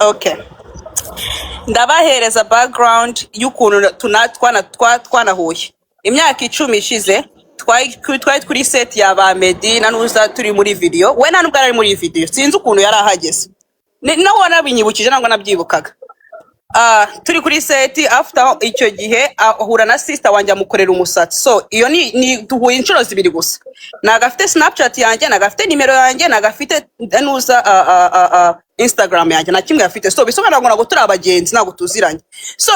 Okay. Ndabahereza background y'ukuntu twanahuye. Imyaka 10 ishize twari kuri set ya ba Meddy na nuza turi muri video. We nta nubwo ari muri video. Sinzi ukuntu yari ahageze. Naho nabinyibukije nangwa nabyibukaga. Turi kuri set after icyo gihe ahura na sister wanjye amukorera umusatsi. So iyo ni duhuye inshuro zibiri gusa. Nagafite Snapchat yanjye, nagafite nimero yanjye, nagafite nuza Instagram yanjye na kimwe yafite. So bisobanura ngo nago turi abagenzi nago tuziranye. So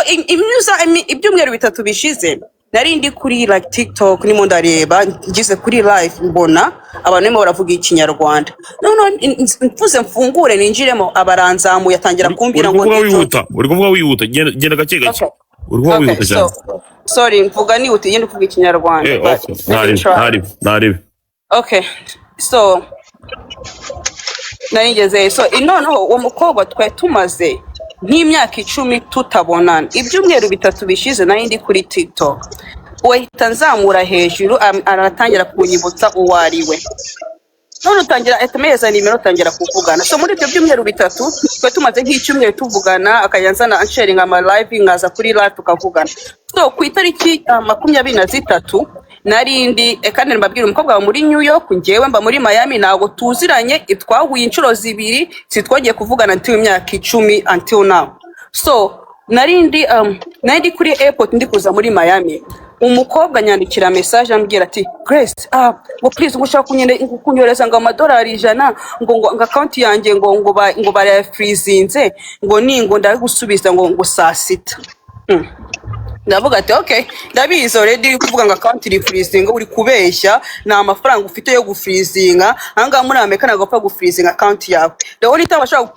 ibyumweru bitatu bishize nari ndi kuri like TikTok nimo ndareba ngize kuri live mbona abantu nimo baravuga ikinyarwanda. Mfuze mfungure ninjiremo abaranzamu yatangira kumbira ngo uri kuvuga wihuta genda gake gake uri kuvuga wihuta cyane. Sorry mvuga ni uti yende kuvuga ikinyarwanda. Nari. Okay. So narigeze so noneho uwo mukobwa twari tumaze nk'imyaka 10 tutabonana. Ibyumweru bitatu bishize nari ndi kuri TikTok. Uhita nzamura hejuru aratangira kunyibutsa uwo ari we. None utangira etemeza nimero utangira kuvugana. So muri ibyo byumweru bitatu twe tumaze nk'icyumweru tuvugana akayanzana sharing ama live ngaza kuri live tukavugana. So ku itariki 23 narindi kandi mbabwira umukobwa wa muri New York ngewe mba muri Miami nago tuziranye twahuye inshuro zibiri sitwongeye kuvugana nti imyaka 10 until now. So narindi kuri airport ndi kuza muri Miami. Umukobwa nyandikira message ambwira ati Grace ngo please ngushaka kunyoreza ngo amadolari 100 ngo account yanjye ngo bara freezinze ngo ningo ndagusubiza ngo saa 6. Ndavuga ati okay ndabizi already kuvuga ngo account iri freezing uri kubeshya na amafaranga ufite yo gufreezinga anga muri Amerika nagopfa gufreezing account yawe. The only time bashaka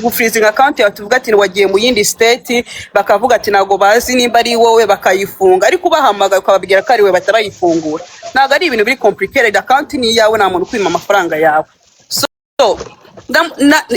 gufreezing account yawe tuvuga ati wagiye mu yindi state bakavuga ati nago bazi nimba ari wowe bakayifunga ariko bahamaga ukababwira ko ari we batarayifungura. Naga ari ibintu biri complicated account ni yawe na muntu kwima amafaranga yawe.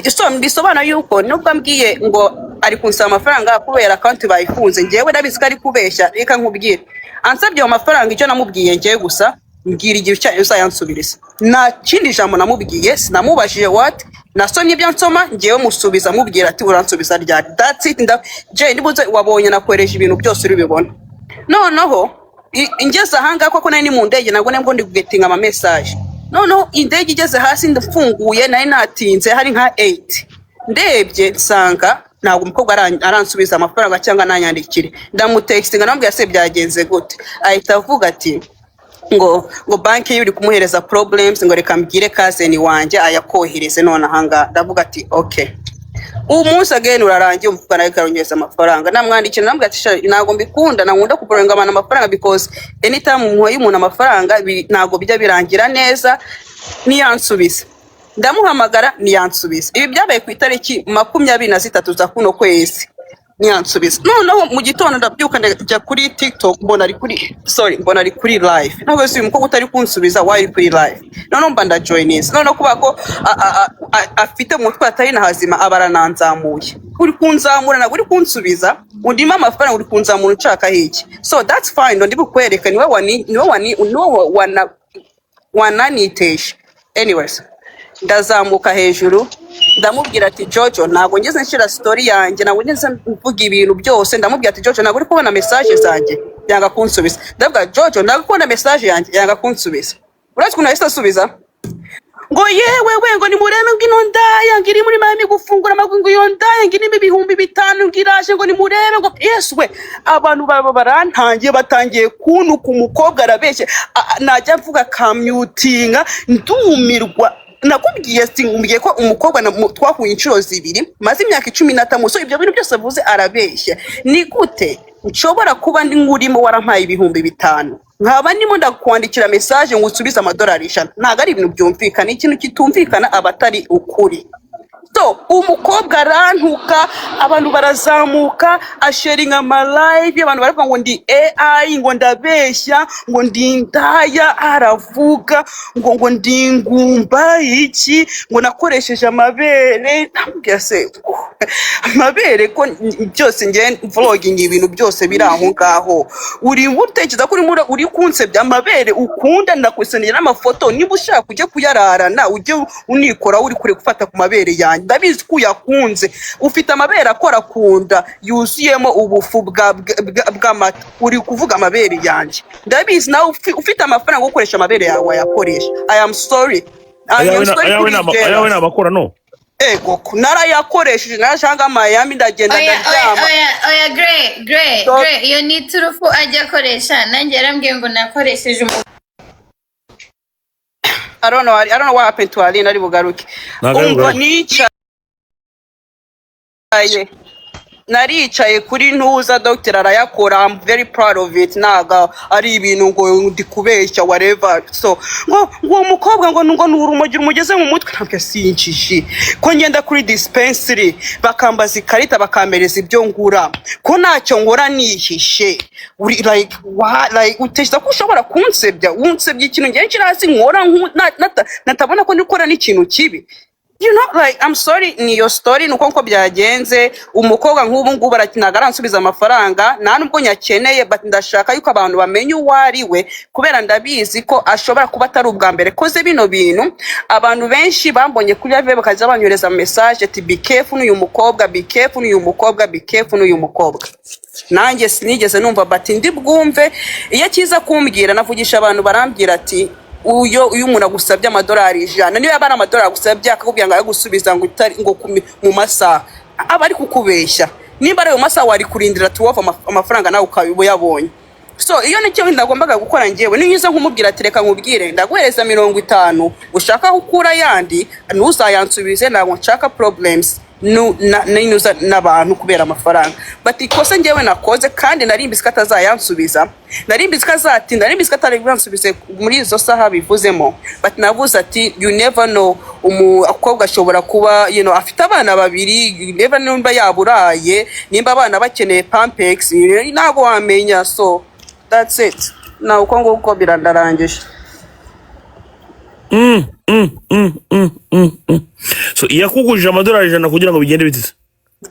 So bisobanura yuko nubwo mbwiye ngo ari kunsaba amafaranga kubera account bayifunze ngewe ndabizi ko ari kubeshya reka nkubwire ansabye amafaranga icyo namubwiye ngewe gusa mbwira igihe cyayo uzayansubiriza na kindi jambo namubwiye sinamubashije what nasomye ibyo nsoma ngewe musubiza mubwira ati uransubiza ryari that's it ndibuze wabonye nakwereje ibintu byose uri bibona noneho ingeze ahanga koko nari mu ndege nago nembo ndi gugetinga ama message noneho indege igeze hasi ndafunguye nari natinze hari nka 8 ndebye nsanga ntabwo umukobwa aransubiza amafaranga cyangwa nanyandikire ndamutextinga nambwiye se byagenze gute ahita avuga ati ngo banki yuri kumuhereza problems ngo reka mbwire cousin wanje ayakohereze none ahanga ndavuga ati okay umunsi again urarangiye umukobwa nawe karongeza amafaranga namwandikira nambwiye ati ntabwo mbikunda nankunda kuporenga amana amafaranga because anytime umuhoye umuntu amafaranga ntabwo bijya birangira neza niyansubiza ndamuhamagara niyansubiza. Ibi byabaye ku itariki 23 za kuno kwezi niyansubiza. Noneho mu gitondo ndabyuka njya kuri TikTok mbona ari kuri live. Ntabwo si umukobwa utari kunsubiza wari kuri live. Noneho mba ndajoinize. Noneho kuba ko afite umutwe atari na hazima abarananzamuye. Uri kunzamura na uri kunsubiza undima amafaranga uri kunzamura ucaka hiki. So that's fine ndi bukwereka niwe wananitesha. Anyways ndazamuka hejuru ndamubwira ati Jojo nago ngeze nshira story yanjye nago ngeze mvuga ibintu byose ndamubwira ati Jojo nago uri kubona message zanjye yanga kunsubiza ndavuga Jojo nago kubona message yanjye yanga kunsubiza uretse kuna yesa subiza ngo yewe ngo ni mureme ngino ndaya ngiri muri Miami gufungura amagungu yo ndaya ngiri ibihumbi 5 ngiraje ngo ni mureme ngo yeswe abantu barantangiye batangiye kunuka umukobwa arabeshye najya mvuga kamyutinga ndumirwa nakubwiye singumbye ko umukobwa twahuye inshuro zibiri maze imyaka 15 so ibyo bintu byose avuze arabeshya ni gute nshobora kuba ndi ngurimo warampaye ibihumbi 5 nkaba ndimo ndakwandikira message ngo usubize amadolari 100 ntago ari ibintu byumvikana ikintu kitumvikana abatari ukuri. So umukobwa arantuka abantu barazamuka asharinga ama live abantu baravuga ngo ndi AI ngo ndabeshya ngo ndi ndaya aravuga ngo ndi ngumba iki ngo nakoresheje amabere nambwiye se amabere ko byose nge vlogging ibintu byose biri aho ngaho uri utekereza ko uri kunsebya amabere ukunda ndakusanira n'amafoto niba ushaka kujya kuyararana ujye unikora uri kure gufata ku mabere yanjye ndabizi ko uyakunze ufite amabere akora kunda yuzuyemo ubufu bw'amata uri kuvuga amabere yanjye ndabizi nawe ufite amafaranga yo gukoresha amabere yawe wayakoresha I am sorry ayawe n'abakora no ego narayakoresheje narashanga Miami ndagenda ndaryama oya Gray iyo ni turufu ajya akoresha nanjye yarambwiye ngo nakoresheje I don't know what happened to Aline ari bugaruke umva naricaye kuri ntuza doctor arayakora I'm very proud of it naga ari ibintu ngo ndi kubeshya whatever so ngo umukobwa ngo urumogi rumugeze mu mutwe ntabwo sinjiji ko ngenda kuri dispensary bakambaza ikarita bakambereza ibyo ngura ko ntacyo ngora nihishe like uteshya ko ushobora kunsebya ikintu ngiye kirazi nkora natabona ko ndikora n'ikintu kibi. You know, like, I'm sorry, ni your story, nuko nko byagenze, umukobwa nk'ubu ngubu arakinaga aransubiza amafaranga, nta nubwo nyakeneye, but ndashaka yuko abantu bamenye uwo ari we, kubera ndabizi ko ashobora kuba atari ubwa mbere koze bino bintu, abantu benshi bambonye kuri live bakaza banyoreza message ati be careful n'uyu mukobwa, be careful n'uyu mukobwa, be careful n'uyu mukobwa. Nanjye sinigeze numva but ndi bwumve, iyo kiza kumbwira navugisha abantu barambwira ati uyu umuntu agusabye amadolari 100 niyo yabana amadolari agusabye akakubwira ngo agusubiza ngo utari ngo mu masaha aba ari kukubeshya nimba ari mu masaha wari kurindira tuwava amafaranga nawe ukabiyabonye so iyo nicyo ndagombaga gukora ngewe niyiza nkumubwira ati reka nkubwire ndaguhereza 50 ushaka ukura yandi ntuzayansubize ntabwo nshaka problems nuza n'abantu kubera amafaranga but ikose ngewe nakoze kandi narimbize ko atazayansubiza narimbize ko azatinda narimbize ko atariyansubize muri izo saha bivuzemo but navuze ati you never know umukobwa ashobora kuba afite abana babiri you never know nimba yaburaye nimba abana bakeneye pampex ntabwo wamenya so that's it na uko nguko birandarangije. So yakugurije amadolari 100 kugira ngo bigende bitse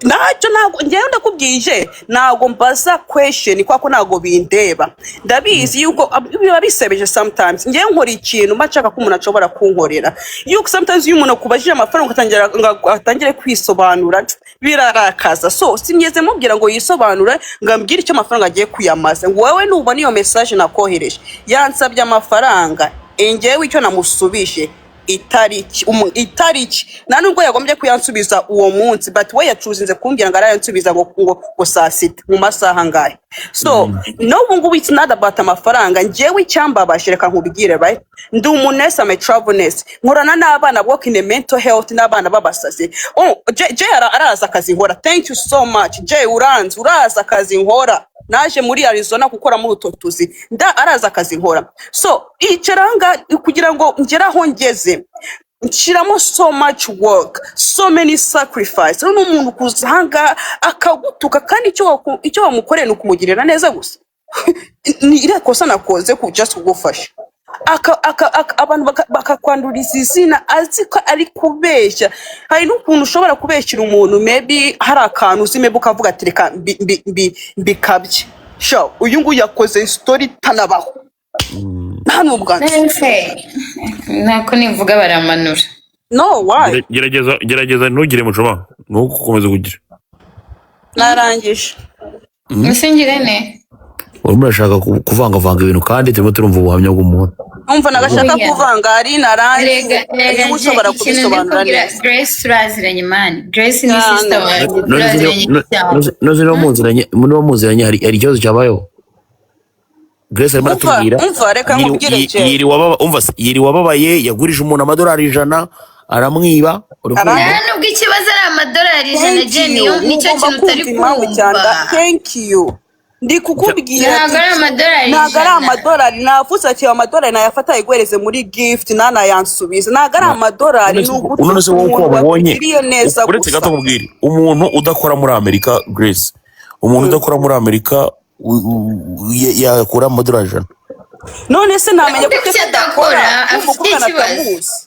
ntacyo ntabwo ngewe ndakubwije ntabwo mbaza question kwako ntabwo bindeba ndabizi yuko biba bisebeje sometimes ngewe nkora ikintu mbashaka ko umuntu ashobora kunkorera yuko sometimes iyo umuntu akubajije amafaranga atangire kwisobanura birarakaza so simyeze mubwira ngo yisobanure ngambwira icyo amafaranga agiye kuyamaza ngo wowe nubona iyo message nakohereje yansabye amafaranga ngewe icyo namusubije itariki nta nubwo yagombye kuyansubiza uwo munsi but we yacuzinze kumbwira ngo arayansubiza ngo saa sita mu masaha ngahe so n'ubu ngubu it's not about amafaranga ngewe icyambabashe reka nkubwire right ndi umunesi ame travelness nkorana n'abana work in mental health n'abana babasaze Jay araza akazi nkora thank you so much Jay uraza akazi nkora naje muri Arizona gukora muri utotuzi araza akazi nkora so iceranga kugira ngo ngeraho ngeze nshiramo so much work so many sacrifice n'umuntu kuzanga akagutuka kandi icyo wamukoreye nukumugirira neza gusa ni ire kosa nakoze ku just kugufasha abantu bakakwanduriza izina aziko ari kubeshya hari n'ukuntu ushobora kubeshyira umuntu maybe hari akantu uzime bukavuga ati reka mbikabye sho uyu nguyu yakoze story tanabaho nta n'ubwanze nako nivuga baramanura no why gerageza ntugire mucoma nuko ukomeza kugira narangije musingirene urimo urashaka kuvanga ibintu kandi turimo turumva ubuhamya bw'umuntu umva nagashaka kuvanga ari narangije niba ushobora kubisobanura neza Grace turaziranye man Grace ni sister wanjye no muziranye hari ikibazo cyabayeho Grace arimo atubwira umva reka nkubwire cyo yiri wababaye yagurije umuntu amadolari 100 aramwiba nubwo ikibazo ari amadolari 100 geniyo nicyo kintu utari kumva thank you ndi kukubwira ntabwo ari amadolari navuze ati amadolari nayafata yigwereze muri gift nanayansubiza ntabwo ari amadolari none se wowe uko wabonye uretse gato kubwira umuntu udakora muri Amerika Grace umuntu udakora muri Amerika yakura amadolari 100 none se namenya gute kadakora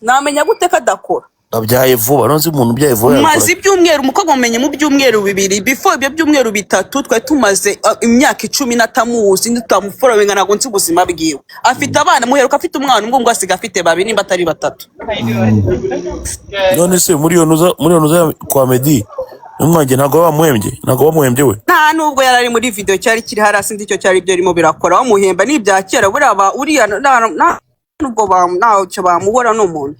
namenya gute kadakora abyaye vuba nonse umuntu ubyaye vuba maze ibyumweru umukobwa mumenye mu byumweru bibiri before ibyo byumweru bitatu twe tumaze imyaka 10 natamuzi ndutamufollowinga nago nzi ubuzima bwiwe afite abana muheruka afite umwana umwe ngo asiga afite babiri nimba atari batatu none se muri yo nuza kwa Meddy umwanjye ntago bamuhembye we nta nubwo yarari muri video cyari kiri harasi ndicyo cyari byo rimo birakora bamuhemba n'ibya kera buraba uriya nubwo cyo bamuhora n'umuntu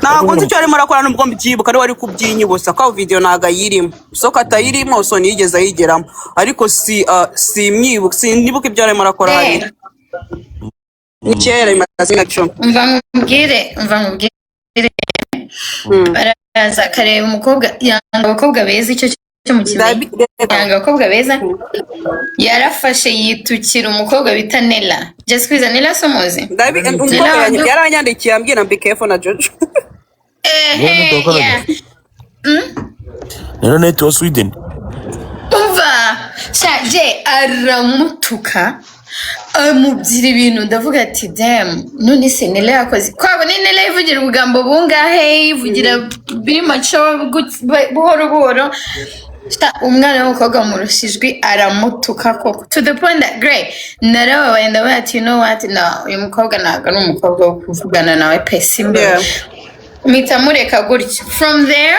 ntabwo nzi icyo arimo arakora nubwo mbyibuka ari wari kubyinyibutsa ko video naga yirimo soko atayirimo so nigeze ayigeramo ariko sinibuka ibyo arimo arakora hari ni kera imaze action umva mubwire baraza kareba umukobwa yanga abakobwa beza icyo cyo mu kibaye yanga abakobwa beza yarafashe yitukira umukobwa bita Nella just kwiza Nella somozi yaranyandikiye ambwira mbe kefo na Jojo Nella net wa Sweden umva shaje aramutuka amubwira ibintu ndavuga ati damn none se Nella yakoze kwabo ni Nella ivugira ubugambo bungahe ivugira biri macho buhoro umwana w'umukobwa murushijwe aramutuka koko to the point that Grey narababaye ndavuga ati you know what no uyu mukobwa ntabwo ari umukobwa wo kuvugana nawe pesimbe mpita mureka gutyo from there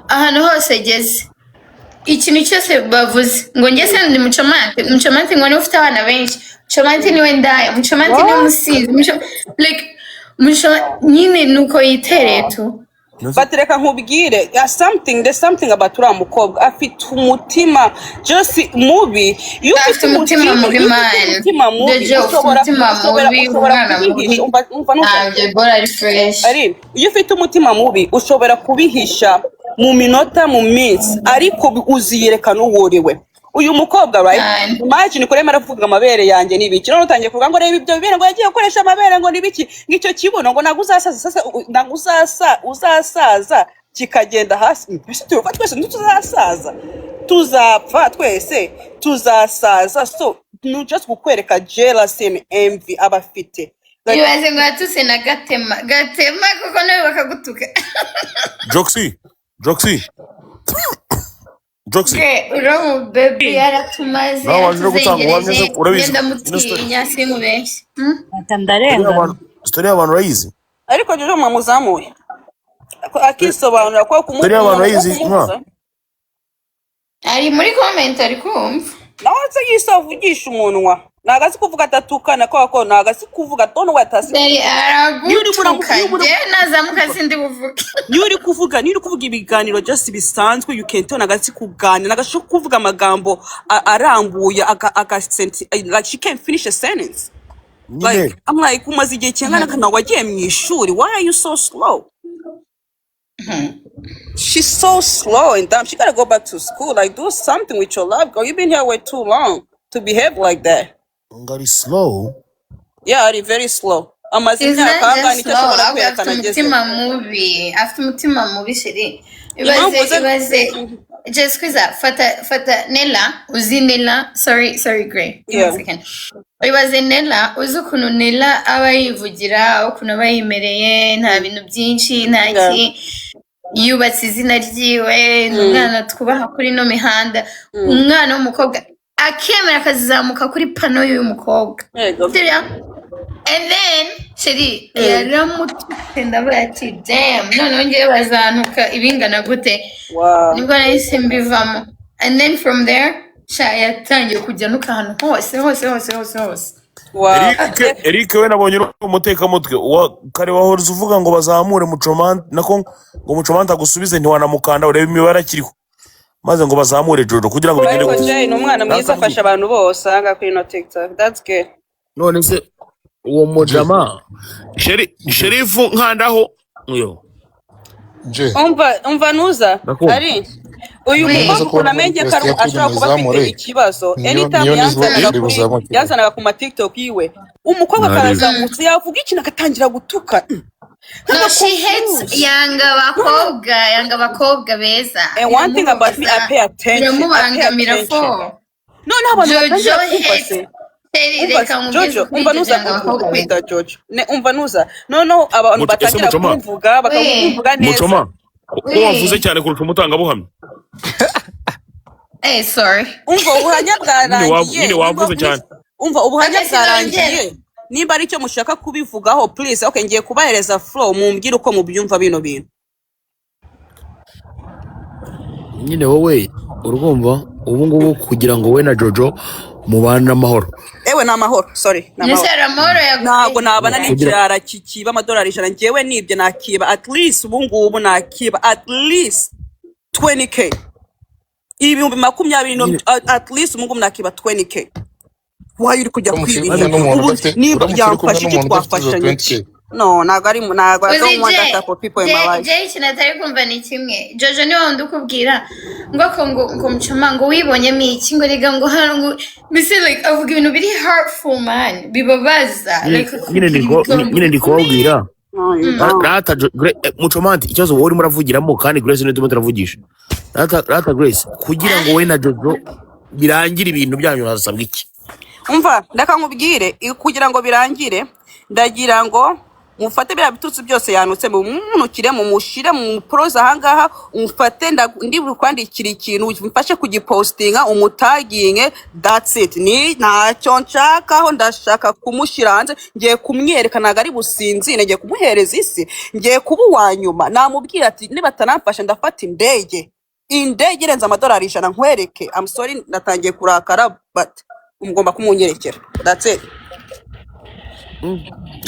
ahantu hose ageze ikintu cyose bavuze ngo njye se ndi mucomante ngo niwe ufite abana benshi mucomante niwe ndaya mucomante niwe musizi like nyine nuko yitereye tu batereka nkubwire there's something about uriya mukobwa afite umutima just mubi iyo ufite umutima mubi iyo ufite umutima mubi ushobora kubihisha mu minota mu minsi ariko uziyerekana uwo uriwe uyu mukobwa right imagine kurema aravuga amabere yanjye nibiki none utangiye kuvuga ngo reba ibyo bibere ngo yagiye gukoresha amabere ngo nibiki ngicyo kibuno ngo uzasaza kikagenda hasi twese tuzapfa twese tuzasaza so no just kukwereka jealousy and envy abafite ibaze ngo atuse na gatema kuko nawe bakagutuka Joxy uramu baby yaratumaze yatuzengereje ngenda mutinya simubeshye ndarenga story y'abantu rayizi ariko Jojo mwamuzamuye akisobanura ko story y'abantu rayizi ari muri comment ari kumva nawe se yisavugisha umunwa nagazi kuvuga atatukana ko nagazi kuvuga tono watasi aragutuka nazamuka sindi buvuga Nuri kuvuga ibiganiro just bisanzwe you can tell nagazi kuganira nagasho kuvuga amagambo arambuye like she can't finish a sentence like I'm like umaze igihe cyangana kana wagiye mu ishuri why are you so slow she's so slow and dumb she gotta go back to school like do something with your life girl you've been here way too long to behave like that ngari slow yeah very slow amazina kangani cyashobora kwerekana afite umutima mubi shiri ibaze just kwiza fata Nella uzi Nella sorry Grey ibaze Nella uzi ukuntu Nella aba yivugira ukuntu aba yimereye nta bintu byinshi ntaki yubatse izina ryiwe umwana twubaha kuri no mihanda umwana w'umukobwa akemera akazamuka kuri pano y'uyu mukobwa and then sheri yaramutse ndavuga ati damn none ngiye bazantuka ibingana gute nibwo nahise mbivamo and then from there yatangiye kujya nuka ahantu hose Eric we nabonye umutekamutwe kare wahora uvuga ngo bazamure mucomante nako ngo mucomante agusubize ntiwanamukanda urebe imibare akiriho maze ngo bazamure Jojo kugira ngo bigende gute umwana mwiza afasha abantu bose anga kuri no TikTok that's good none se uwo mujama Sherifu nkandaho yo umva nuza ari uyu mukobwa unamenye ko ashobora kuba afite ikibazo anytime yazanaga ku ma TikTok yiwe umukobwa karazamutse yavuga ikintu akatangira gutuka no she hates yanga abakobwa beza and one thing about me I pay attention no abantu reka mubwize Jojo ukuri umva Jojo nuza ngo abakobwa kwita Jojo umva nuza noneho abantu ese batangira Muchoma kumvuga bakamuvuga neza. Muchoma ko wavuze cyane kurusha umutangabuhamya sorry umva ubuhanya bwarangiye nyine wavuze cyane umva ubuhanya Okay, sinongera. bwarangiye nimba ari cyo mushaka kubivugaho please okay ngiye kubahereza flow mumbwire uko mubyumva bino bintu. nyine wowe urumva ubu ngubu kugira ngo we na Jojo mubane amahoro Ewe na mahoro sorry na mahoro. Nese Ramoro Ntabwo nabana Kugira- n'ikirara kikiba amadolari 100 ngewe nibye nakiba at least ubu ngubu nakiba at least 20k ibihumbi 20 no at least ubu ngubu nakiba 20k. Why uri kujya kwiba niba byamfasha iki twafashanya no ntabwo ari ntabwo I don't want that type of people in my life. Jay ikintu atari kumva ni kimwe Jojo niwe wundi ukubwira ngo Muchoma ngo wibonyemo iki ngo rega ngo hano ngo mbese like avuga ibintu biri hurtful man bibabaza nyine ndi kubabwira rata Muchoma ikibazo wowe urimo uravugiramo kandi Grace niwe turimo turavugisha rata Grace kugira ngo we na Jojo birangire ibintu byanyu hasabwa iki Umva ndaka nkubwire kugira ngo birangire ndagira ngo mufate bya bitutsi byose yanutse mu munukire mu mushire mu proza hangaha umfate ndi kwandikira ikintu mfashe kugipostinga umutaginge that's it ni ntacyo nshakaho ndashaka kumushira hanze ngiye kumwerekana gari businzi ngiye kumuhereza isi ngiye kuba wanyuma namubwira ati niba tanamfasha ndafata indege irenze amadolari 100 nkwereke I'm sorry natangiye kurakara but umugomba kumunyerekera that's it.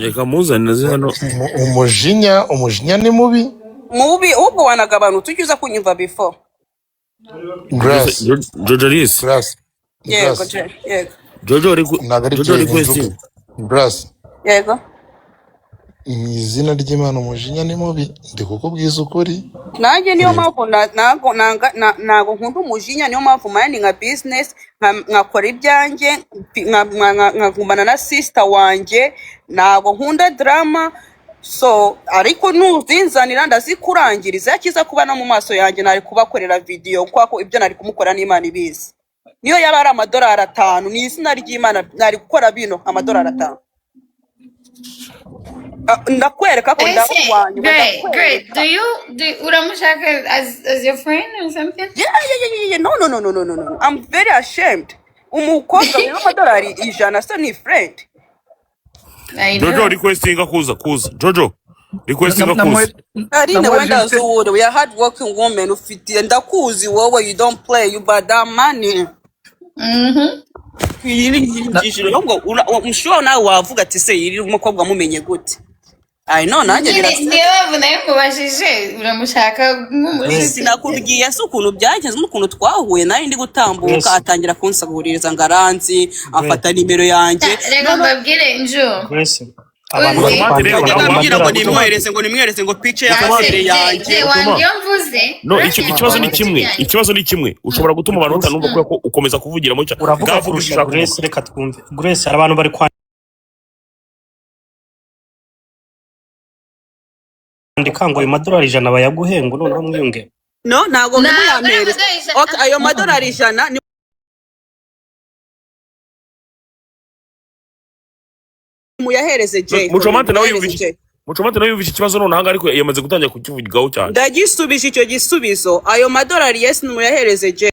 reka muzane naze hano umujinya ni mubi ubwo wanagabanutse ujya uza kunyumva before. Grace Jojo Ris Yego Jojo uri kwese Grace yego mu izina ry'Imana umujinya ni mubi ndi kukubwiza ukuri nanjye niyo mpamvu nago nkunda umujinya niyo mpamvu mani nka business nkakora ibyanjye nkagumbana na sister wanjye nago nkunda drama so ariko nuzinzanira ndazikurangiriza yakiza kuba no mu maso yanjye nari kubakorera video kwako ibyo nari kumukora n'Imana ibizi niyo yaba ari amadolari 5 ni izina ry'Imana nari gukora bino amadolari 5 ndakwereka ko ndabwanyu. Great. Uramushaka as your friend or something? Yeah. No. I'm very ashamed. Umukobwa mu amadolari 100 so ni friend. Jojo requestinga kuza Jojo requestinga kuza Arine wenda zuwo we are hard working women ufite ndakuzi wowe you don't play you but that money. Yiri ngo umushuwa nawe wavuga ati se yiri umukobwa mumenye gute I know nanjye niba nayo mubashije uramushaka nk'umurisi nakubwiye se ukuntu byagenze n'ukuntu twahuye nari ndi gutambuka atangira kunsaguririza ngaranzi afata nimero yanjye rego mbabwire njo abantu bambwira ngo nimwereze ngo picture y'amafere yanjye wangiyo mvuze no ikibazo ni kimwe ushobora gutuma abantu batanumva ko ukomeza kuvugiramo cyane uravuga kurusha Grace reka twumve Grace hari abantu bari kwandika ngo ayo madolari 100 bayaguhenga noneho mwiyunge no ntago muyampereza okay ayo madolari 100 muyahereze Jay Muchomante nawe yumvise ikibazo none hanga ariko yamaze gutangira kukivugaho cyane ndagisubije icyo gisubizo ayo madolari yes muyahereze Jay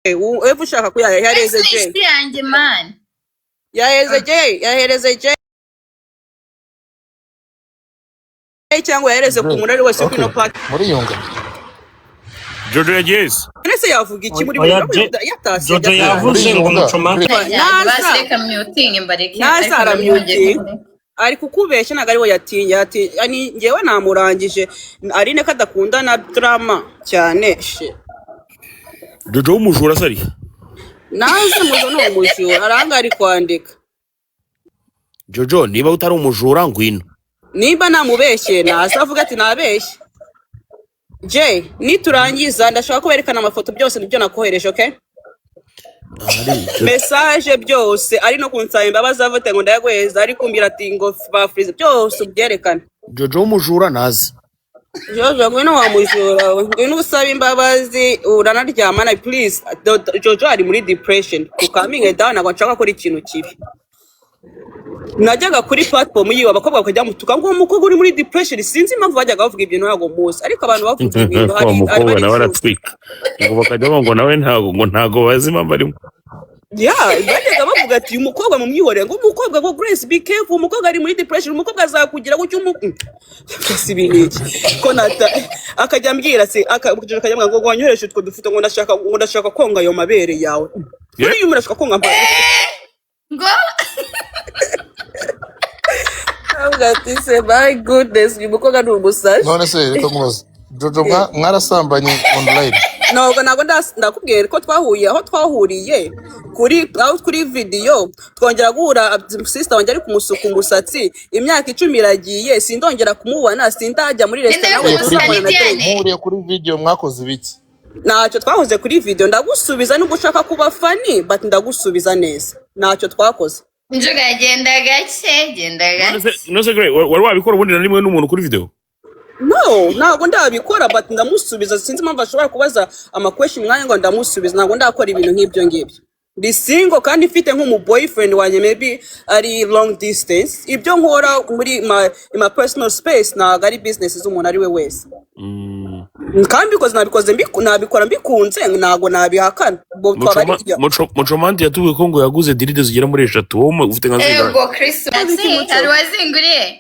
wewe ushaka kuyahereze Jay yanjye man yahereze Jay cyangwa yahereze ku muntu ari wese kino party muri yunga Jojo yes ese yavuga iki muri yatashye Jojo yavuze ngo Muchomante baseka muting imbareke nazara muting ari kukubeshya naga ariwe yatinya ati ani ngewe namurangije Arine kadakunda na drama cyane she Jojo umujura sari naze muzo no umujura aranga ari kwandika Jojo niba utari umujura ngwino niba namubeshye naza avuga ati nabeshye Jay niturangiza ndashaka kuberekana amafoto byose nibyo nakohereje okay message byose ari no kunsaba imbabazi avote ngo ndayaguheza ari kumbira ati ngo ba freeze byose ubyerekana Jojo umujura nazi Jojo ngwino wamujura we ngwino usaba imbabazi uranaryamana please. Jojo ari muri depression kukaminge down ntabwo nshaka kuri ikintu kibi. Najyaga kuri platform yiwe abakobwa bakajya mutuka ngo umukobwa uri muri depression sinzi impamvu bajyaga bavuga ibyo ntago muzi ariko abantu bavuga ibintu hari umukobwa nawe aratwika ngo bakajya ngo nawe ntago bazi impamvu arimo. Bajyaga bavuga ati umukobwa mu myihorere ngo umukobwa ngo Grace be careful umukobwa ari muri depression umukobwa azakugira gutyo si biniki ko nata akajya ambwira se akajya ngo wanyohereshe utwo dufite ngo ndashaka konga ayo mabere yawe kuri uyu murashaka konga mabere ngo ati se my goodness umukobwa ni umusazi. none se reka nkubaze Jojo mwarasambanye online? Ntabwo ndakubwira ko twahuye aho twahuriye kuri video twongera guhura sister wanjye ari kumusuka umusatsi imyaka 10 iragiye sindongera kumubona sindajya muri restaurant Muhuriye kuri video mwakoze ibiki? Ntacyo twahoze kuri video ndagusubiza nubwo ushaka kuba funny but ndagusubiza neza ntacyo twakoze. Njuga genda gake. No se great wari wabikora ubundi na rimwe n'umuntu kuri video? No, ntabwo ndabikora but ndamusubiza sinzi impamvu ashobora kubaza question mwanya ngo ndamusubiza ntabwo ndakora ibintu nk'ibyo ngibyo. Ndi single kandi mfite nk'umu boyfriend wanye maybe ari long distance ibyo nkora muri my personal space ntabwo ari business z'umuntu ari we wese. Kandi because nabikora mbikunze ntabwo nabihakana. Muchomandi yatubwiye ko ngo yaguze diride zigera muri 3 wowe ufite nka zingana. Ego Christmas ari wazinguriye.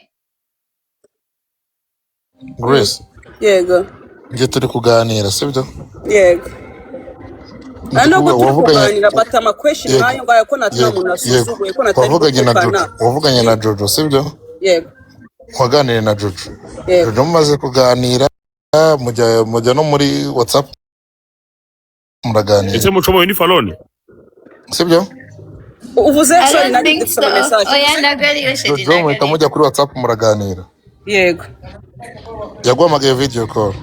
Grace. Yego. Nje turi kuganira sibyo? Yego. Ano kuganira bata ama question nayo ngayo ko natuma umuntu asuzuguye ko natari. Wavuganye na Jojo sibyo? Yego. Waganire na Jojo. Jojo mumaze kuganira mujya no muri WhatsApp muraganira. Ese mucomo ni falone? Sibyo? Uvuze sorry nari gusoma message. Oya nagari Jojo muhita mujya kuri WhatsApp muraganira. Yego. Yaguhamagaye video call.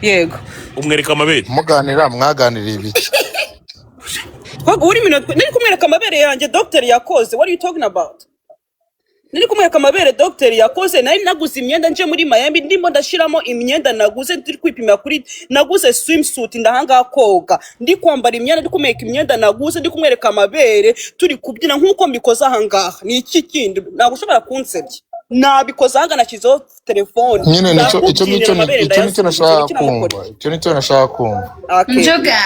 Yego. Umwereka amabere. Muganira mwaganiriye ibiki? Uri minute nari kumwereka amabere yanjye doctor yakoze. What are you talking about? Nari kumwereka amabere doctor yakoze nari naguze imyenda nje muri Miami ndimo ndashiramo imyenda naguze turi kwipima kuri naguze swimsuit ndahanga koga ndi kwambara imyenda ndi kumwereka imyenda naguze ndi kumwereka amabere turi kubyina nkuko mbikoza ahangaha ni iki kindi ntabwo ushobora kunsebya nabikoza hanga nakizo telefone nyine nicyo nashaka kumva Njuga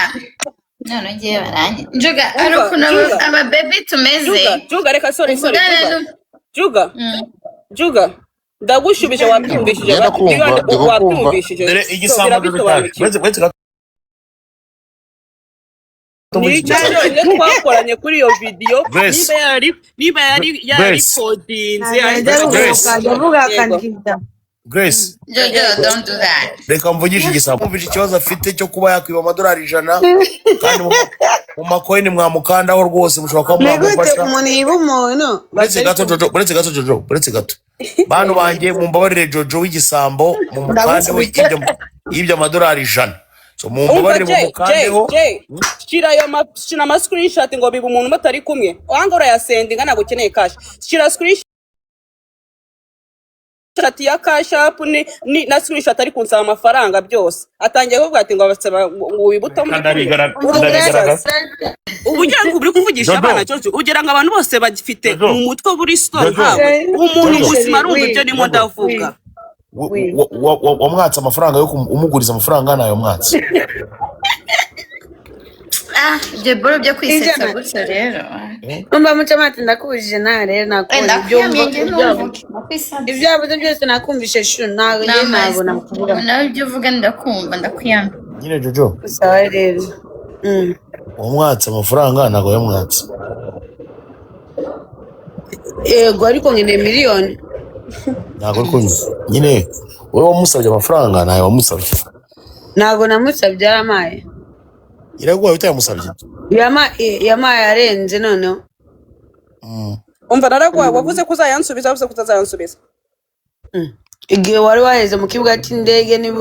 none ngiye baranye Njuga arukuna aba baby tumeze Juga reka sorry Juga ndagushubije wabyumvishije wabyumvishije dere igisambo uretse twakoranye kuri iyo video niba yari codinze Grace Jojo don't do that. Reka mvugishe igisambo mvugishe ikibazo afite cyo kuba yakwiba amadolari 100 kandi mu makoini mwamukandaho rwose mushobora kuba mwamufasha umuntu yiba umuntu buretse gato bantu banjye mumbabarire Jojo w'igisambo mu mukande y'ibyo amadolari 100 so mumbabarire mu mukandeho shira ama screenshot ngo biba umuntu batari kumwe wangora ya sendinga ntago ukeneye cash shira screenshot ya cash app ni na screenshot ari kunsaba amafaranga byose atangiye kuvuga ati ngo abasaba wibuto ubugira ngo uri kuvugisha abana cyo ugira ngo abantu bose bagifite mu mutwe buri store hawe umuntu ubuzima ari ubyo ndimo ndavuga wamwatsa amafaranga yo umuguriza amafaranga nayo mwatsa je boro byo kwisetsa gutyo rero umba mucamati ndakubujije na rero nakubona ibyo abuze byose nakumvishe shu ntago nabona kuvuga nawe ibyo uvuga ndakumva ndakwiyanga nyine Jojo sawa rero umwatsa amafaranga nago yamwatsa yego ariko ngene miliyoni nago ariko nyine wowe wamusabye amafaranga nayo wamusabye nago namusabye aramaye iraguha utayamusabye yamaye arenze noneho umva naragwa wavuze ko uzayansubiza wavuze ko utazayansubiza igihe wari waheze mu kibuga cy'indege niba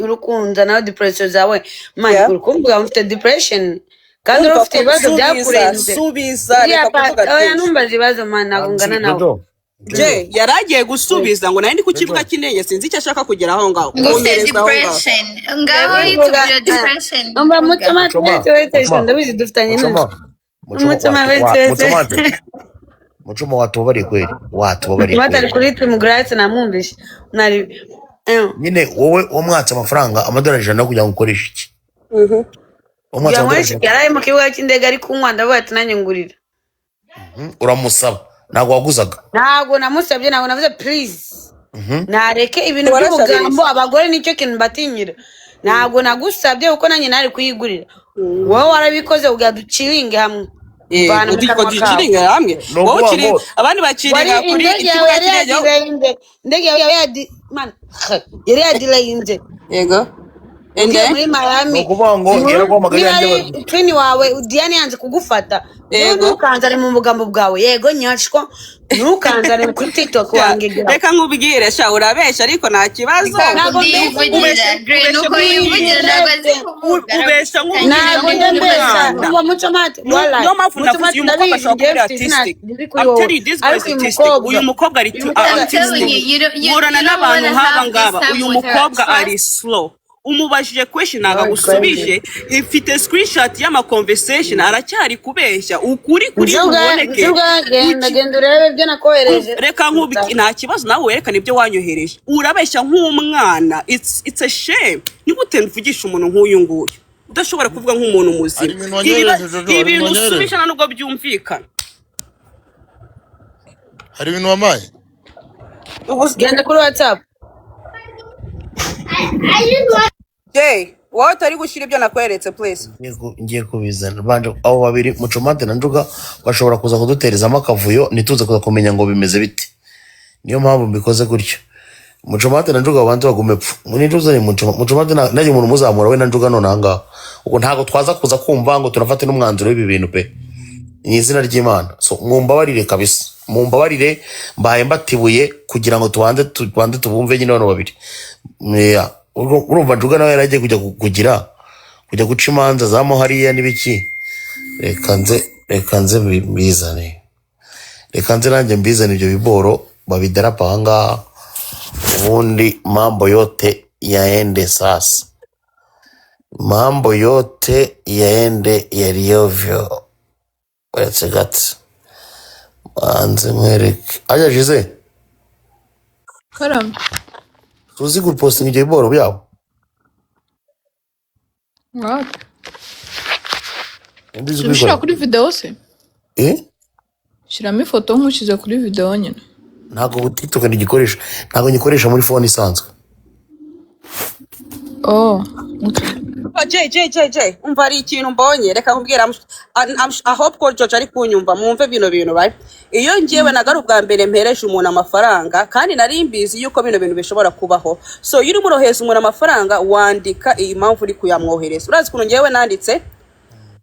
urukunza nawe depression zawe manje urukumbuga mfite depression kandi ufite ibibazo byakurenze subiza reka kuvuga ati oya numbaza ibibazo mana nagungana nawe je yaragiye gusubiza ngo nari ndi ku kibuga kinenge sinzi icyo ashaka kugera aho ngaho Nguse komereza aho ngaho depression. Ngaho yitubwira depression. Umva mutomate wese ndabizi dufitanye n'inzu. Muchoma watubabariye kweli watubabariye Mutomate ari kuri Trimgrace namwumvishe. Nari nyine wowe wamwatse amafaranga amadolari 100 kugira ngo ukoreshe iki wamwatse yamweshi amadolari yaraye mu kibuga cy'indege ari kunywa ndavuga ati nanjye ngurira. uramusaba ntago waguzaga Ntabwo namusabye ntabwo navuze please. Nareke ibintu by'ubugambo abagore nicyo kintu batinyira. Ntabwo nagusabye uko nanjye nari kuyigurira. Wowe warabikoze ugaduciringe hamwe. udiko duciringa hamwe wowe ukiri abandi baciringa kuri ikibuga kinenge ndege yari yadilayinze yego muri Miami kuvuga ngo yaraguhamagaye twini wawe Diane yanze kugufata ntukanzane mu bugambo bwawe yego nyashwa ntukanzane kuri TikTok wange reka nkubwire sha urabesha ariko nta kibazo Ntabwo ndivugira. Green uko yivugira ntabwo azi kuvuga. ubesha ntabwo ndembesha uwo mutomate wala no mpamvu navuze uyu mukobwa ashobora kuba ari artistic atari this boy is artistic uyu mukobwa ari artistic murana n'abantu nk'aba ngaba uyu mukobwa ari slow umubajije question agusubije ifite screenshot y'ama conversation aracyari kubeshya ukuri kuri kuboneke genda urebe byo nakohereje reka nkubiki nta kibazo nawe werekana ibyo wanyohereje urabeshya nk'umwana it's a shame nigute mvugisha umuntu nk'uyu nguyu udashobora kuvuga nk'umuntu muzima ibintu usubishana nubwo byumvikana hari ibintu wamaye genda kuri WhatsApp Jay wowe utari gushyira ibyo nakweretse please ngiye kubizana banje abo babiri Muchomate na Njuga bashobora kuza kuduterezamo akavuyo nituze kuza kumenya ngo bimeze biti niyo mpamvu mbikoze gutyo Muchomate na Njuga banze bagume pfu muri njuza ni Muchomate naje umuntu muzamura we na Njuga none hanga uko ntago twaza kuza kumva ngo turafate n'umwanzuro w'ibi bintu pe ni izina ry'Imana so mwumbabarire kabisa mumbabarire mbaye mbatibuye kugira ngo tubanze tubumve nyine bano babiri urumva Njuga nawe yaragiye kujya guca imanza zamo hariya n'ibiki reka nze mbizane nanjye mbizane ibyo biboro babidarapa ahangaha ubundi mambo yote yaende sasa mambo yote yaende yaliyovyo uretse gato banze mwereke aja Jize Karam. tuzi gupostinga ibyo biboro byabo Wapi? Shira kuri video se? Shiramo ifoto nkushyize kuri video nyine. Ntabwo TikTok ndigikoresha. Ntabwo ngikoresha muri phone isanzwe. Oh, okay. Jay, umva ari ikintu mbonye reka nkubwira I hope ko George ari kunyumva mwumve bino bintu bari iyo ngiyewe nagaru bwa mbere mpereje umuntu amafaranga kandi nari mbizi yuko bino bintu bishobora kubaho so yuri muroheza umuntu amafaranga wandika iyi mpamvu uri kuyamwohereza urazi kuno ngiyewe nanditse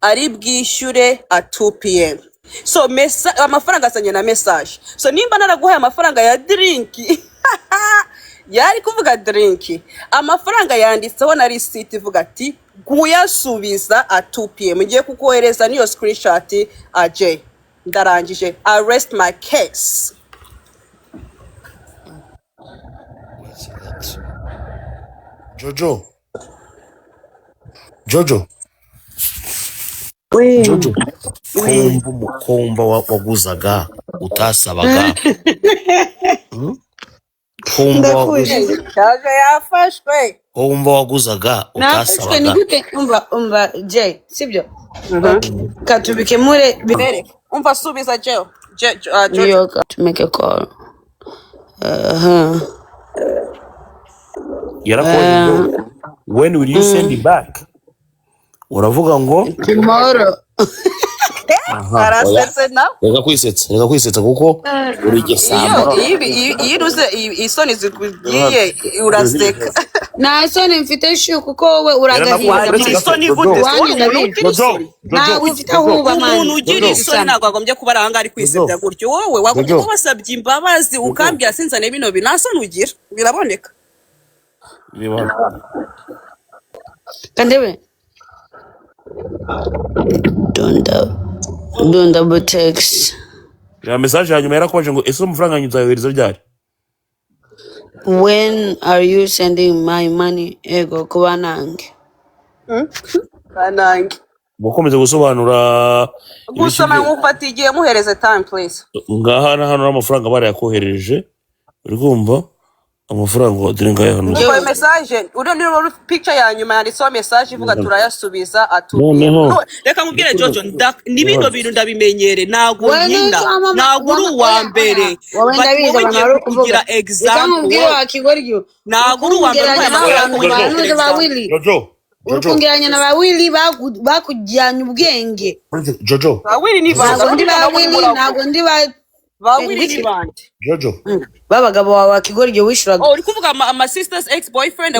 ari bwishyure at 2 p.m. so amafaranga asanye na message so nimba naraguhaye amafaranga ya drink yari kuvuga drink amafaranga yanditseho na receipt ivuga ati kuyasubiza at 2 p.m. ngiye kukohereza niyo screenshot Jay ndarangije arrest my case Jojo kumva waguzaga utasabaga kumva yafashwe kumva waguzaga utasabaga nigute umva Jay sibyo katubike mure bereke umva subiza Jay Jojo to make a call when will you send it back uravuga ngo tomorrow arasetse na reka kwisetsa kuko uri gesamba iruze isoni zikugiye uraseka na isoni mfite shu kuko wowe uragahinda isoni gute ntabwo ufite ahuba umuntu ugira isoni ntabwo agombye kuba ari ahangaha ari kwisebya gutyo wowe wagombye kuba wasabye imbabazi ukambya sinzane bino bintu nta soni ugira biraboneka kandebe don't double text ya message hanyuma yarakoje ngo ese amafaranga yanyu nzayohereza ryari? When are you sending my money? Ego kubanange. Kanange. Mukomeze gusobanura Gusoma nkufata igihe muhereze time please. ngaha na hano amafaranga barayakohereje. Urumva amafaranga dore ngaya hano. Ngo message uri picture ya nyuma yanditseho message ivuga turayasubiza Noneho reka nkubwire Jojo ni bino bintu ndabimenyere nago nyina nago uri uwa mbere kugira example nago uri uwa mbere Jojo Urukungiranya na bawili bakujyanye ubwenge. Jojo bawili ni bandi nago ndi bawili ni bandi Jojo babagabo wawe Kigoryo wishuraga. Uri kuvuga ama sisters ex boyfriend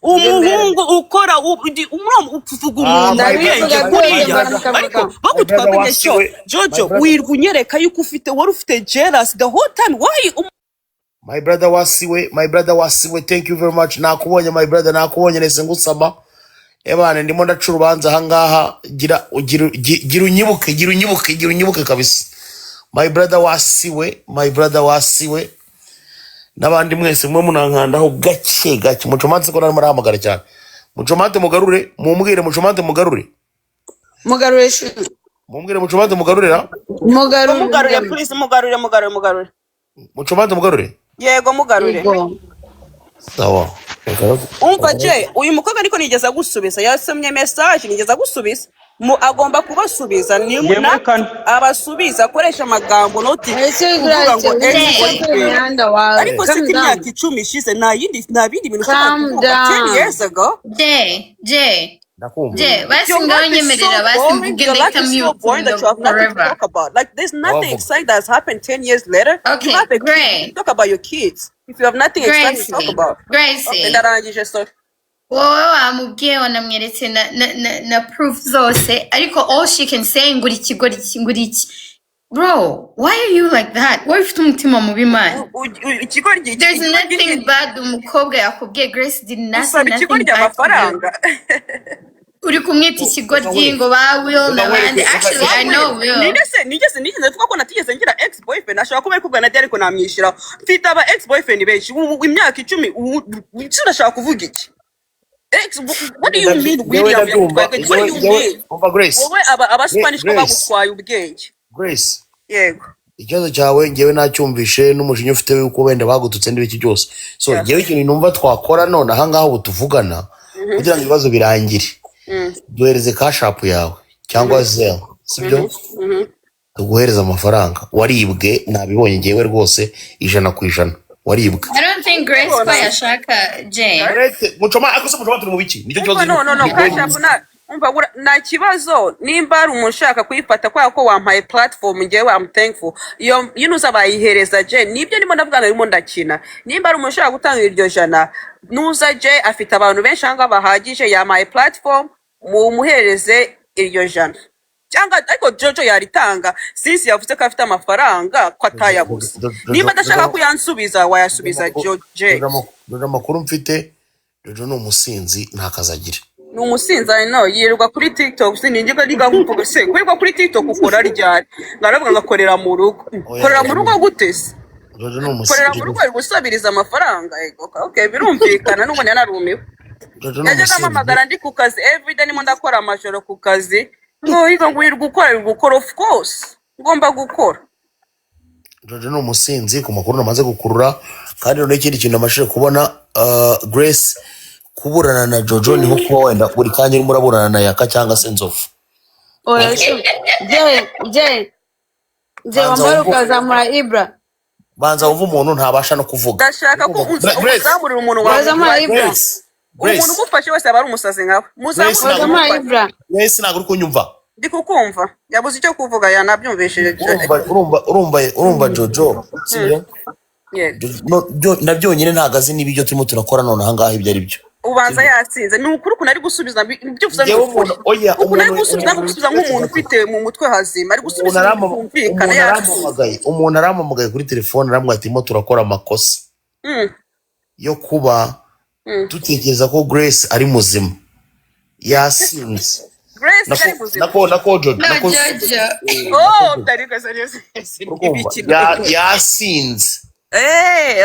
umuhungu ukora uvuga umuntu ubwenge kuriya ariko bakutwabye cyo Jojo wirwa unyereka yuko wari ufite jealous the whole time why My brother wasiwe thank you very much nakubonye my brother nakubonye nese ngusaba ebane ndimo ndaca urubanza hangaha gira unyibuke kabisa my brother wasiwe nabandi mwese mwe munankandaho gake mucomanze ko nari marahamagara cyane mucomante mugarure mumbwire mucomante mugarure mumbwire mucomante mugarurira mugarure please mugarure mucomante mugarure yego mugarure sawa umva je uyu mukobwa ariko nigeza gusubiza yasomye message nigeza gusubiza agomba kubasubiza ni abasubiza akoresha amagambo noti kuvuga ngo ariko se imyaka 10 ishize nta bindi bintu kuvuga 10 years ago basi ngaho nyemerera basi mvuge ndeka like there's nothing exciting that's happened 10 years later. Okay, great. Talk about your kids if you have nothing exciting to talk about. Gracie ndarangije so wowe wamubwiye wanamweretse na proof zose ariko all she can say nguri iki bro why are you like that why ufite umutima mubi man there's nothing bad umukobwa yakubwiye Grace did nothing amafaranga uri kumwita ikigoryi ngo ba Will n'abandi actually I know Will nigeze tuvuga ko natigeze ngira ex boyfriend ashaka kuba kubwa na ariko namwishyira mfite aba ex boyfriend benshi imyaka 10 urashaka kuvuga iki what do you mean William what do you mean wowe aba Spanish ko bagutwaye ubwenge Grace yego ikibazo cyawe ngewe nacyumvishe n'umushinyo ufite yuko wenda bagututse ndibiki cyose so ngewe ikintu numva twakora none aha ngaho butuvugana kugira ngo ibibazo birangire duhereze cash app yawe cyangwa Zelle sibyo tuguhereza amafaranga waribwe nabibonye ngewe rwose 100% waribwe I don't think Grace ko yashaka Jane mucoma akose mucoma turi mu biki nicyo kibazo no cash app umva na kibazo nimba ari umushaka kuyifata kwa ko wampaye platform ngewe I'm thankful iyo nuza bayihereza je nibyo nimo ndavugana arimo ndakina nimba ari umushaka gutanga iryo jana nuza je afite abantu benshi hanga bahagije yamaye platform muhereze iryo jana cyangwa ariko Jojo yaritanga since yavuze ko afite amafaranga ko atayabuze nimba adashaka kuyansubiza wayasubiza Jojo amakuru mfite Jojo ni umusinzi ntakazagira ni umusinzi no yirirwa kuri TikTok siningiga kuvuga se kwirwa kuri TikTok ukora ryari ngaravuga ngakorera mu rugo gutese Jojo ni umusinzi korera mu rugo ari gusabiriza amafaranga ego okay birumvikana nubwo nanarumiwe yaje namamagara ndi ku kazi everyday nimo ndakora amajoro ku kazi ngo yiga ngwirwa gukora of course ngomba gukora Jojo ni umusinzi ku makuru namaze gukurura kandi no ikindi kintu amashije kubona Grace kuburana na Jojo niho ko wenda buri kanya urimo uraburana na Yaka cyangwa se Nzofu oya je wambara ukazamura Ibra banza uva umuntu ntabasha no kuvuga ndashaka ko uzamurira umuntu wawe umuntu ugufashe wese aba ari umusazi nkawe muzamurira Ibra Grace ntabwo uri kunyumva ndi kukumva yabuze icyo kuvuga yanabyumvishije urumva Jojo sibyo nabyonyine ntagazi n'ibyo turimo turakora none aha ngaho ibyo ari byo ubanza yasinze ni ukuri kunari gusubiza ibyo uvuze ukunari gusubiza nk'umuntu ufite mu mutwe hazima ari gusubiza kumvikana yasinze umuntu arampamagaye kuri telefone aramubwira ati mo turakora amakosa yo kuba dutekereza ko Grace ari muzima yasinze Grace kari muzima. nako Jojo No, nako Jojo. Oh, mtariko serious. yasinze.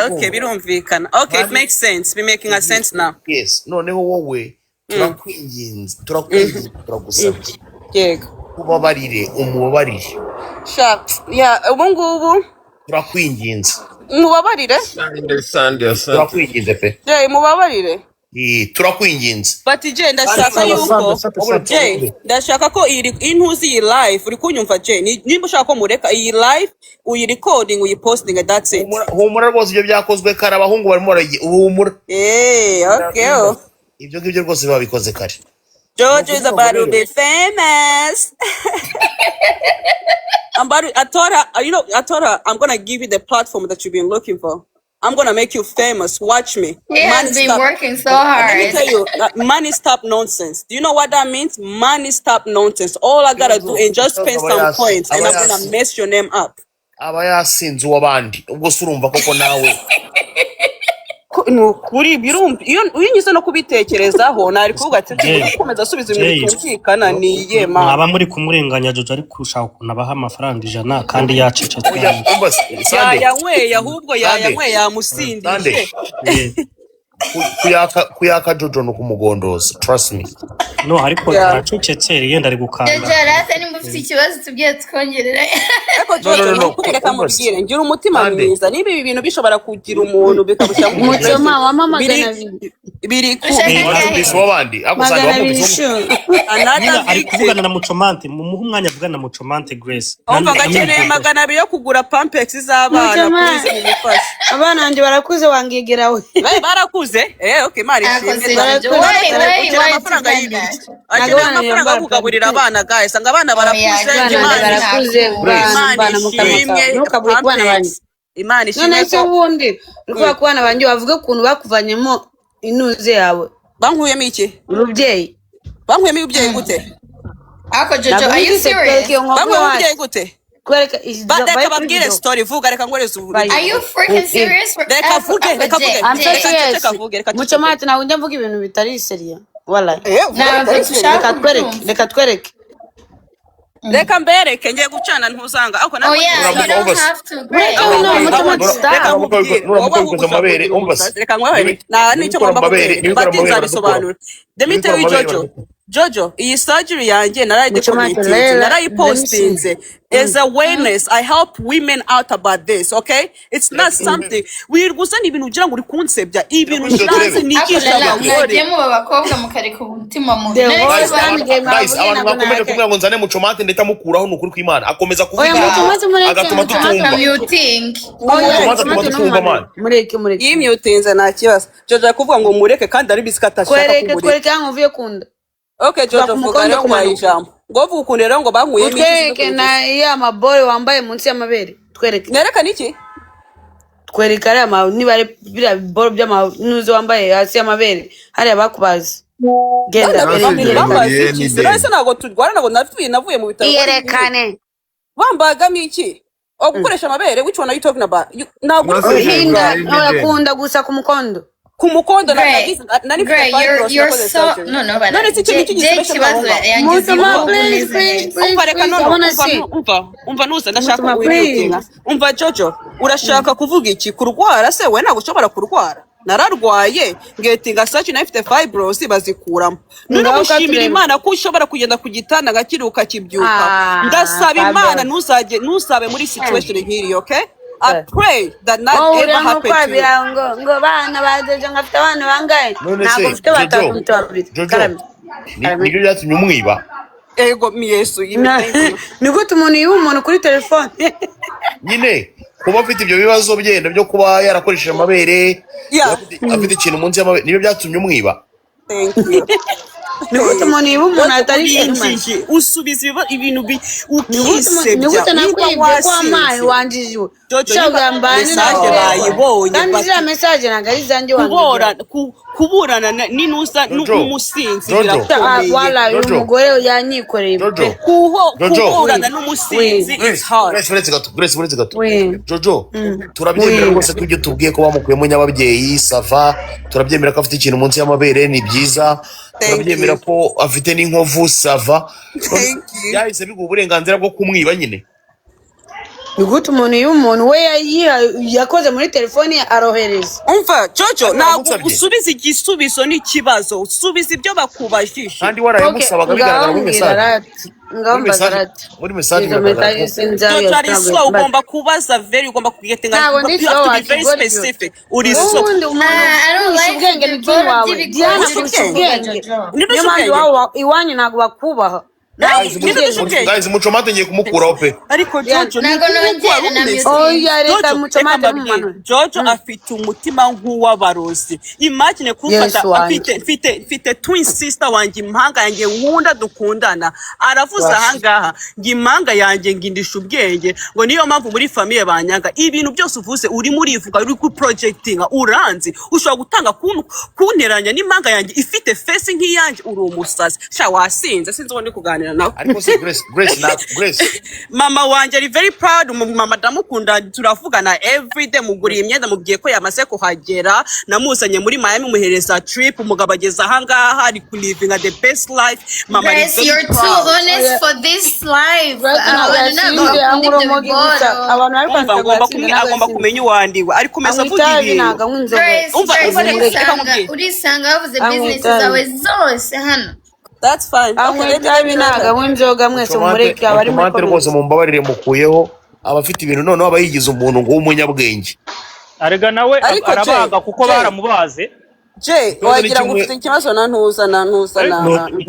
Okay, birumvikana. Okay, it makes sense. Be making a sense now. Yes, noneho wowe turakwinginze turagusabye Yego. ubabarire umubabarire Ubu ngubu turakwinginze mubabarire. turakwinginze pe Mubabarire. turakwinginze. But Jay ndashaka yuko Jay ndashaka ko intuzi iyi live uri kunyumva Jay nimba ushaka ko mureka iyi live uyi recording uyi posting that's it. Humura rwose ibyo byakozwe kare abahungu barimo humura. Okay. Ibyo ngibyo rwose babikoze kare. Jojo is about to be famous. I told her I'm gonna give you the platform that you've been looking for. I'm gonna make you famous. Watch me. He has been working so hard. Let me tell you, money stop nonsense. Do you know what that means? Money stop nonsense. All I gotta do is just spend some coins and I'm gonna mess your name up. Aba yasinze uwabandi ubwo surumva koko nawe. Kuri birumva iyo uyinyuze no kubitekerezaho nari kuvuga ati ukomeza asubiza ibintu bitumvikana ni yema. Mwaba muri kumurenganya Jojo ari kushaka ukuntu abaha amafaranga 100 kandi yacecetse. Yanyweye ahubwo yanyweye yamusindije. Kuyaka Jojo no kumugondoza, trust me. No ariko aracecetse yenda ari gukanda. Jojo rata ni mufite ikibazo tubye twongerera. Ariko Jojo kureka mubwire ngira umutima mwiza niba ibi bintu bishobora kugira umuntu bikabusha mu Muchoma wamamagana biri ku biswabandi akusanga Another ari kuvugana na Muchomante mu umwanya avugana na Muchomante Grace. Umva gakeneye 200 yo kugura pampex z'abana kwize mu bifasha. Abana banje barakuze wangegera we. Barakuze okay mari shimye amafaranga y'ibiryo akeneye amafaranga yo kugaburira abana guys anga abana barakuze bana mukamaka nukabure kubana banje Imana ishimye none se ubundi uriko kubana banje bavuga ukuntu bakuvanyemo inuze yawe bankuyemo iki urubyeyi bankuyemo ubyeyi gute Ako Jojo are you serious? bankuyemo ubyeyi gute kwereka reka babwire story vuga reka ngoreze ubu Are you freaking serious? Reka vuge I'm so serious Muchomate nawe njya mvuga ibintu bitari serious wala reka twereke reka mbereke ngiye gucana ntuzanga ako Oh yeah, you don't have to. Great. reka ngwere nicyo ngomba kubwira batinza bisobanura demite w'ijojo Jojo, iyi surgery yanjye narayipostinze as awareness. I help women out about this, okay? It's not something wirgusa ni ibintu ugira ngo uri kunsebya ibintu ndanze nikisha abagore mu babakobwa mukareka umutima mubi. Guys, abantu bakomeje kumwe ngo nzane Muchomante ndeta mukuraho nukuri kw'Imana akomeza kuvuga agatuma tutumva mureke iyi mutinze nta kibazo. Jojo kuvuga ngo mureke kandi ari bisikata shaka kwereke ngo uvuye kunda. Okay, Jojo vuga rero kwa ijambo. Ngo vuga rero ngo bankuye miki. Twereke na ya mabore wambaye munsi y'amabere. Twereke. Nereka niki? Twereke ari niba bira bore by'amanuze wambaye hasi y'amabere. Hari abakubazi. Genda Rese nago turwana nago navuye mu bitaro. Yerekane. Wambaga miki? Gukoresha amabere which one are you talking about? Nago yakunda gusa ku mukondo. Kumukondo no none si cyo kibazo umva nuza ndashaka kuwirutinga umva Jojo urashaka kuvuga iki kurwara se we ntabwo ushobora kurwara nararwaye ngetinga sachi na ifite fibros bazikuramo none gushimira Imana ko ushobora kugenda ku gitanda gakiruka kibyuka ndasaba Imana nusabe muri situation nk'iri okay. I pray that not ever happen to you. Ngo bana bajeje ngafite abana bangaye ntabwo mfite batatu Jojo nibyo byatumye umwiba ego mi Yesu niko tumuntu yiba umuntu kuri telefone nyine kuba afite ibyo bibazo byenda byo kuba yarakoresheje amabere afite ikintu munsi y'amabere nibyo byatumye umwiba. Thank you. Niko tumuntu yiba umuntu atari shimye usubiza ibintu ukisebya niko nakwibye kwa mayi wanjijwe shagambane bayibonye kandi zira message nagari zanje wanjije kuburana ninusa n'umusinzi wala umugore yanyikoreye kuburana n'umusinzi is hard. Grace gato Jojo turabyemera rwose ko ibyo tubwiye ko bamukuyemo nyababyeyi sava turabyemera ko afite ikintu munsi y'amabere ni byiza turabyemera ko afite n'inkovu sava Thank you. yahise biguha uburenganzira bwo kumwiba nyine. ni gute umuntu iyo umuntu we yakoze muri telefoni arohereza umva Jojo ntabwo Baramusabye. usubiza igisubizo n'ikibazo usubiza ibyo bakubajije kandi warayamusabaga bigaragara muri message. ngaho mbaza rati Muri message izo biragaragara message ko- sinzayo Jojo ari slow ugomba kubaza very ugomba kugetinga Ntabwo you ndi have slow, to be very akigoryo. specific uri slow ubundi umuntu I don't kurusha like ubwenge the ni bw'in wawe by'ibigori Diana by'ibigori. kurusha ubwenge Nibyo niyo mpamvu iwanyu ntabwo bakubaha Guys, Muchomate ngiye kumukuraho pe. ariko Jojo ni Ntabwo nongera na umeze. music. oya reka Jojo, mucomate reka mumano mbabwire, Jojo afite umutima nk'uw'abarozi. Imagine Yes, kumfata wanjye. mfite twin sister wanjye impanga yanjye nkunda dukundana. Aravuze ahangaha ngo impanga yanjye ngindisha ubwenge ngo niyo mpamvu muri famille banyanga. Ibintu byose uvuze uri murivuga uri ku projectinga uranzi. Ushobora gutanga kunteranya n'impanga yanjye ifite face nk'iyanjye uri umusazi. Sha wasinze sinzi uwo ndi kuganira nawe. Ariko se Grace. Mama wanje ari very proud mama ndamukunda turavugana everyday muguriye imyenda mubwiye ko yamaze kuhagera namuzanye muri Miami muhereza trip umugabo ageze ahangaha ari living the best life mama ari Grace, very you're too proud. honest for this life. Agomba kumenya uwandiwe ariko umeze avuga ibintu urisanga wavuze business zawe zose hano. that's fine anywa itabi ntabwo anywa inzoga mwese mumureke abari muri Muchomate rwose mumbabarire mukuyeho abafite ibintu noneho aba yigize umuntu ngo w'umunyabwenge. arega nawe Ariko arabaga Jay, kuko Jay. baramubaze. je wagira ngo ufite ikibazo na ntuza na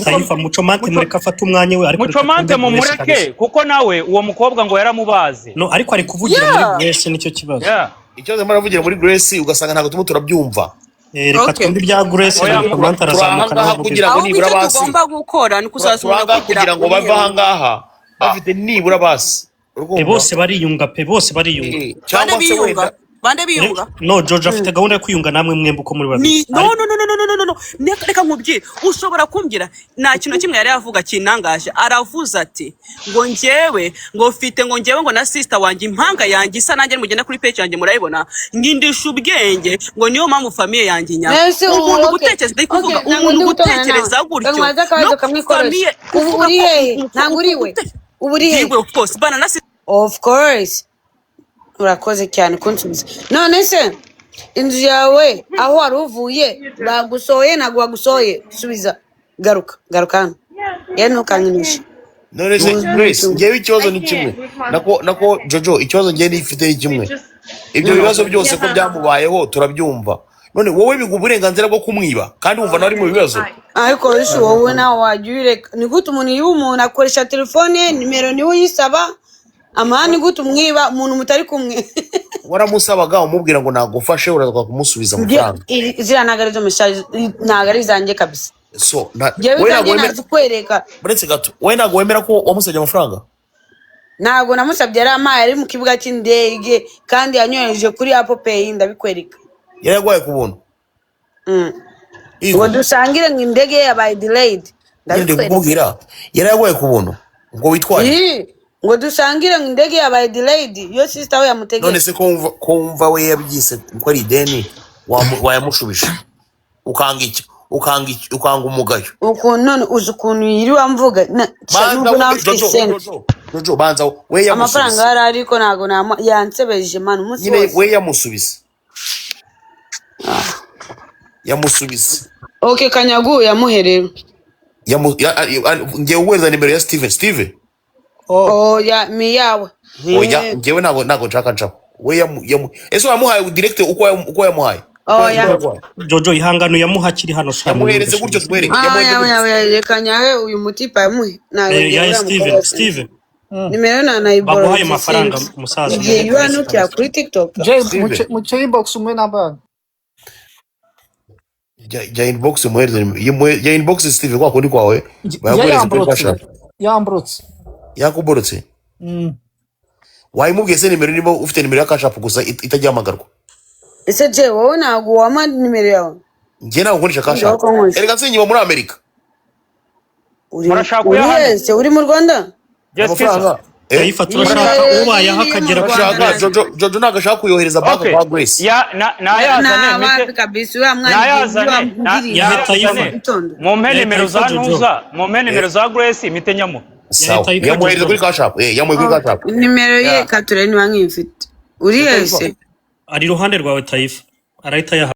Taifa Muchomate mureka afata umwanya we ariko Muchomate mumureke kuko nawe uwo mukobwa ngo yaramubaze. no ariko ari kuvugira muri Grace nicyo kibazo. Yeah. Ikibazo maravugira muri Grace ugasanga ntabwo turimo turabyumva. Reka Okay. twumve ibya Grace Oya, Muchomate arazamuka turahangaha nawe kugira ngo ahubwo nibura icyo basi. tugomba gukora ni kuzasubira Turahangaha kugira ngo bave ahangaha bafite nibura basi. Urumva? bose bariyunga pe bose bariyunga. bande Cyangwa se wenda biyunga bande biyunga No George afite gahunda yo kwiyunga namwe mwembe uko muri babiri. no reka nkubwire ushobora kumbwira nta kintu kimwe yari yavuga kinangaje aravuze ati ngo njyewe ngo na sister wanjye impanga yanjye isa nanjye mugenda kuri page yanjye murayibona ngindisha ubwenge ngo niyo mpamvu famille yanjye inyanga umuntu gutekereza ndi kuvuga umuntu gutekereza gutyo famille ubu uri hehe ntabwo uriwe ubu uri hehe of course bana na of course urakoze cyane kunsubiza none se inzu yawe aho wari uvuye bagusohoye ntabwo bagusohoye subiza garuka hano ye ntukankinishe none se Grace ngewe ikibazo ni kimwe nako Jojo ikibazo ngewe nifite ni kimwe. Ibyo bibazo byose ko byamubayeho turabyumva. None wowe biguha uburenganzira bwo kumwiba kandi wumva nawe ari mu bibazo. ariko ese wowe nawe wajya ureka ni gute umuntu iyo umuntu akoresha telefone ye nimero niwe uyisaba amahani gute umwiba umuntu mutari kumwe Waramusabaga umubwira ngo nagufashe uraza kumusubiza amafaranga. ziriya ntabwo ari zo message ntabwo ari izanjye kabisa So njyewe izanjye nazikwereka Buretse gato wowe ntabwo wemera ko wamusabye amafaranga? ntabwo namusabye yari amaye ari mu kibuga cy'indege kandi yanyohereje kuri Apple Pay ndabikwereka Yaragwaye ku buntu. ngo dusangire ngo indege ye yabaye delayed Ndi kukubwira yaragwaye ku buntu ngo witware. ngo dusangire ngo indege yabaye delayed iyo sister we yamutegeye None se ko wumva we yabyise ko ari ideni wayamushubije ukanga umugayo. ukuntu none uzi ukuntu yiriwe mvuga Jojo banza we yamusubiza amafaranga yari ariko ntabwo yansebeje man umunsi nyine wose we yamusubiza okay kanyagu yamuherero ngewe uweza nimero ya Steven ya miyawe oya ngewe ntabwo nshaka ncaho we ese wamuhaye direct uko yamuhaye Jojo ihangano yamuha kiri hano shaka yamuhereze gutyo twereke reka nyahe uyu mutipa yamuhe Steven nimero nanayibora baguhaye amafaranga umusaza igihe yuwa nukira kuri TikTok muce inbox umwe nabana ya inbox muhereze ya inbox Steven kwa kundi kwawe yambrotse yakuborotse wayimubwiye se nimero niba ufite nimero ya Cash App gusa itajya hamagarwa. ese je wowe ntabwo wama nimero yawe njye ntabwo nkoresha Cash App erega nsinyiba muri Amerika uri mu Rwanda Amafaranga Taifa turashaka ubaye hakagera Jojo ntabwo ashaka kuyohereza back Okay. kwa Grace. Nayazane wapi kabisa uriya mwana Nayazane. Mumpe Ya nimero za Taifa Jojo. Nuza, mumpe nimero za Grace imite nyamu. Sawa. Taifa Yamuhereza Jojo. kuri cash app. Yamuhereza kuri cash app. nimero ye kature niba nkifite uri hese ari iruhande rwawe Taifa arahita yaha